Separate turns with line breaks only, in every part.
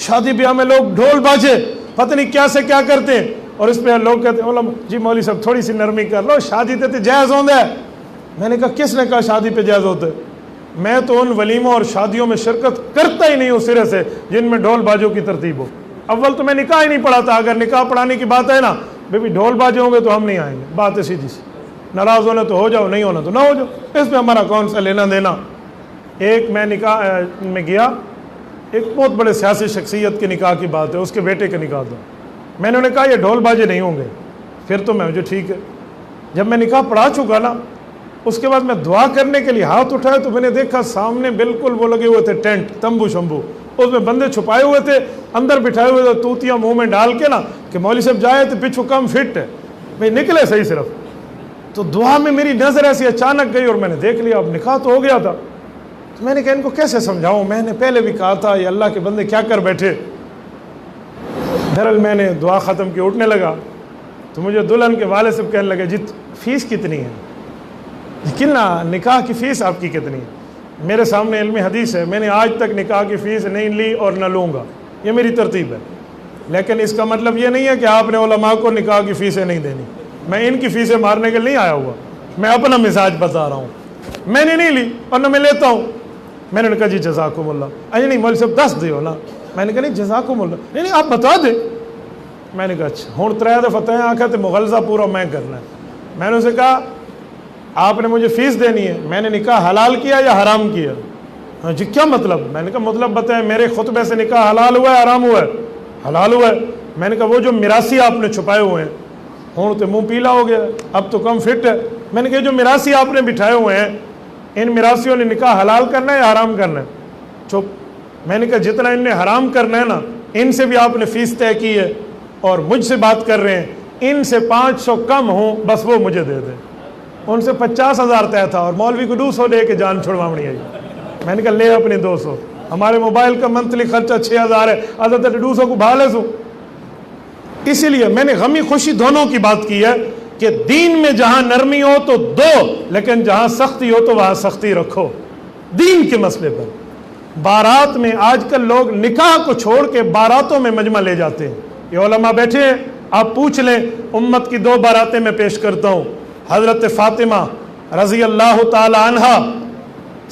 شادی بیاہ میں لوگ ڈھول باجے پتہ نہیں کیا سے کیا کرتے ہیں، اور اس پہ لوگ کہتے ہیں جی مولوی صاحب تھوڑی سی نرمی کر لو، شادی تے جائز ہوتا ہے۔ میں نے کہا کس نے کہا شادی پہ جائز ہوتا ہے؟ میں تو ان ولیموں اور شادیوں میں شرکت کرتا ہی نہیں ہوں سرے سے جن میں ڈھول باجوں کی ترتیب ہو۔ اول تو میں نکاح ہی نہیں پڑھا تھا، اگر نکاح پڑھانے کی بات ہے نا بھئی ڈھول باجے ہوں گے تو ہم نہیں آئیں گے، بات ہے سیدھی سی، ناراض ہونا تو ہو جاؤ، نہیں ہونا تو نہ ہو جاؤ، اس میں ہمارا کون سا لینا دینا۔ ایک میں نکاح میں گیا، ایک بہت بڑے سیاسی شخصیت کے نکاح کی بات ہے، اس کے بیٹے کا نکاح تھا، میں نے انہیں کہا یہ ڈھول باجے نہیں ہوں گے، پھر تو میں مجھے ٹھیک ہے۔ جب میں نکاح پڑھا چکا نا، اس کے بعد میں دعا کرنے کے لیے ہاتھ اٹھایا تو میں نے دیکھا سامنے بالکل وہ لگے ہوئے تھے ٹینٹ، تمبو شمبو، اس میں بندے چھپائے ہوئے تھے، اندر بٹھائے ہوئے تھے توتیاں منہ میں ڈال کے نا کہ مولوی صاحب جائے تو پیچھو کم فٹ ہے، میں نکلے صحیح صرف۔ تو دعا میں میری نظر ایسی اچانک گئی اور میں نے دیکھ لیا اب نکاح تو ہو گیا تھا۔ تو میں نے کہا ان کو کیسے سمجھاؤں، میں نے پہلے بھی کہا تھا یہ اللہ کے بندے کیا کر بیٹھے۔ دراصل میں نے دعا ختم کی اٹھنے لگا تو مجھے دلہن کے والد صاحب کہنے لگے جی فیس کتنی ہے، کتنا نکاح کی فیس آپ کی کتنی ہے؟ میرے سامنے علم حدیث ہے، میں نے آج تک نکاح کی فیس نہیں لی اور نہ لوں گا، یہ میری ترتیب ہے، لیکن اس کا مطلب یہ نہیں ہے کہ آپ نے علماء کو نکاح کی فیسیں نہیں دینی۔ میں ان کی فیسیں مارنے کے لیے نہیں آیا ہوا، میں اپنا مزاج بتا رہا ہوں، میں نے نہیں لی اور نہ میں لیتا ہوں۔ میں نے کہا جی جزاکم اللہ، اجی نہیں مولوی صاحب 10 دیو نا، میں نے کہا نہیں جزاکم اللہ، نہیں آپ بتا دیں۔ میں نے کہا اچھا ہوں 3 دفعہ تیں آنکھا تو مغلظہ پورا میں کرنا ہے۔ میں نے اسے کہا آپ نے مجھے فیس دینی ہے، میں نے نکاح حلال کیا یا حرام کیا؟ ہاں جی کیا مطلب؟ میں نے کہا مطلب بتائیں، میرے خطبے سے نکاح حلال ہوا ہے حرام ہوا ہے؟ حلال ہوا ہے۔ میں نے کہا وہ جو میراثی آپ نے چھپائے ہوئے ہیں، ہوں تو منہ پیلا ہو گیا، اب تو کم فٹ ہے۔ میں نے کہا جو میراثی آپ نے بٹھائے ہوئے ہیں، ان میراثیوں نے نکاح حلال کرنا ہے یا حرام کرنا ہے؟ چپ۔ میں نے کہا جتنا ان نے حرام کرنا ہے نا، ان سے بھی آپ نے فیس طے کی ہے اور مجھ سے بات کر رہے ہیں، ان سے 500 کم ہوں بس وہ مجھے دے دیں۔ ان سے 50,000 طے تھا اور مولوی کو 200 دے کے جان چھڑواونی ہے۔ میں نے کہا لے اپنے 200، ہمارے موبائل کا منتھلی خرچہ 6,000 ہے، عادت 200 کو بھالے سو۔ اسی لیے میں نے غمی خوشی دونوں کی بات کی ہے کہ دین میں جہاں نرمی ہو تو دو، لیکن جہاں سختی ہو تو وہاں سختی رکھو دین کے مسئلے پر۔ بارات میں آج کل لوگ نکاح کو چھوڑ کے باراتوں میں مجمع لے جاتے ہیں۔ یہ علماء بیٹھے ہیں، آپ پوچھ لیں، امت کی 2 باراتیں میں پیش کرتا ہوں۔ حضرت فاطمہ رضی اللہ تعالی عنہا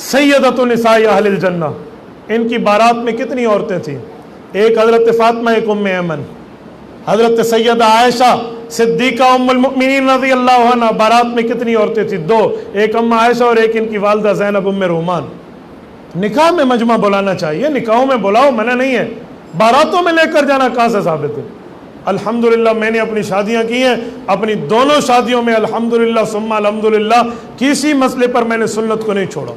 سیدۃ نساء اہل الجنہ، ان کی بارات میں کتنی عورتیں تھیں؟ ایک حضرت فاطمہ، ایک ام ایمن۔ حضرت سیدہ عائشہ صدیقہ ام المؤمنین رضی اللہ عنہ، بارات میں کتنی عورتیں تھیں؟ 2، ایک ام عائشہ اور ایک ان کی والدہ زینب ام رومان۔ نکاح میں مجمع بلانا چاہیے، نکاحوں میں بلاؤ، منع نہیں ہے، باراتوں میں لے کر جانا کہاں سے ثابت ہے؟ الحمدللہ میں نے اپنی شادیاں کی ہیں، اپنی دونوں شادیوں میں الحمدللہ ثم الحمدللہ کسی مسئلے پر میں نے سنت کو نہیں چھوڑا۔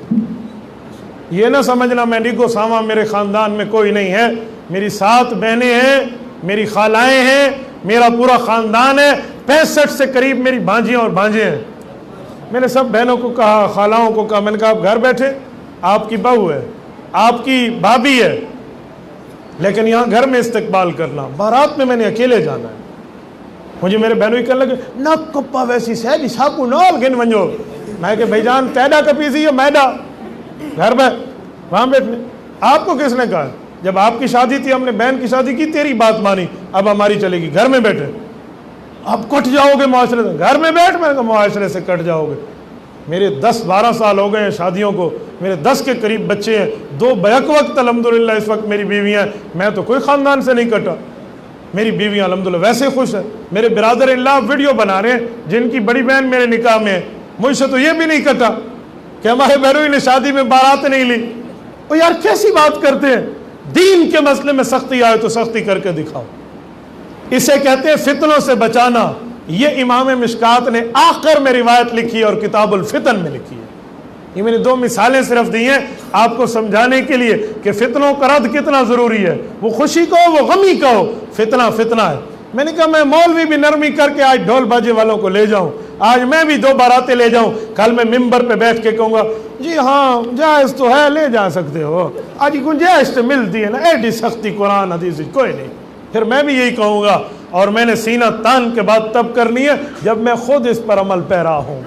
یہ نہ سمجھنا میں نگو ساواں میرے خاندان میں کوئی نہیں ہے، میری 7 بہنیں ہیں، میری خالائیں ہیں، میرا پورا خاندان ہے، 65 سے قریب میری بھانجیاں اور بھانجے ہیں۔ میں نے سب بہنوں کو کہا، خالاؤں کو کہا، میں نے کہا آپ گھر بیٹھے، آپ کی بہو ہے، آپ کی بھابھی ہے، لیکن یہاں گھر میں استقبال کرنا، بارات میں نے اکیلے جانا ہے۔ مجھے میرے بہنوں ہی کہنے لگے نہ کپا ویسی سہلی ساکو نال گن ونجو۔ میں کہ بھائی جان پیدا کپیسی ہے میدا، گھر میں وہاں بیٹھنے۔ آپ کو کس نے کہا؟ جب آپ کی شادی تھی ہم نے بہن کی شادی کی، تیری بات مانی، اب ہماری چلے گی، گھر میں بیٹھے۔ اب کٹ جاؤ گے معاشرے سے، گھر میں بیٹھ، میں کہا معاشرے سے کٹ جاؤ گے۔ میرے 10-12 سال ہو گئے ہیں شادیوں کو، میرے 10 کے قریب بچے ہیں، 2 بیک وقت الحمدللہ اس وقت میری بیویاں ہیں، میں تو کوئی خاندان سے نہیں کٹا، میری بیویاں الحمدللہ ویسے خوش ہیں۔ میرے برادر اللہ ویڈیو بنا رہے ہیں جن کی بڑی بہن میرے نکاح میں ہے، مجھ سے تو یہ بھی نہیں کٹا کہ ہمارے بہنوئی نے شادی میں بارات نہیں لی۔ او یار کیسی بات کرتے ہیں؟ دین کے مسئلے میں سختی آئے تو سختی کر کے دکھاؤ، اسے کہتے ہیں فتنوں سے بچانا۔ یہ امام مشکات نے آخر میں روایت لکھی ہے اور کتاب الفتن میں لکھی ہے۔ یہ میں نے 2 مثالیں صرف دی ہیں آپ کو سمجھانے کے لیے کہ فتنوں کا رد کتنا ضروری ہے، وہ خوشی کا ہو وہ غمی کا ہو، فتنہ فتنہ ہے۔ میں نے کہا میں مولوی بھی نرمی کر کے آج ڈھول باجے والوں کو لے جاؤں، آج میں بھی 2 باراتیں لے جاؤں، کل میں ممبر پہ بیٹھ کے کہوں گا جی ہاں جائز تو ہے، لے جا سکتے ہو، آج گنجائش تو ملتی ہے نا، ایڈی سختی قرآن حدیث کوئی نہیں۔ پھر میں بھی یہی کہوں گا، اور میں نے سینہ تان کے بعد تب کرنی ہے جب میں خود اس پر عمل پیرا ہوں۔